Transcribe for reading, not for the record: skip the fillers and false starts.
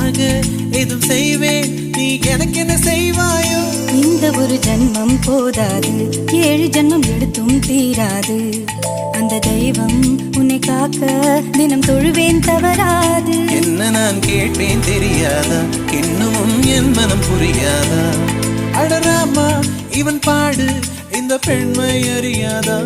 உனக்காக எதுவும் செய்வேன், நீ எனக்கு என்ன செய்வாயோ? இந்த ஒரு ஜன்மம் போதாது, 7 ஜன்மம் எடுத்தும் தீராது. அந்த தெய்வம் உன்னை காக்க தினம் தொழுவேன், தவறாது. என்ன நான் கேட்பேன் தெரியாதா, இன்னமும் என் மனம் புரியாதா? அடராமா இவன் பாடு, இந்த பெண்மை அறியாதா?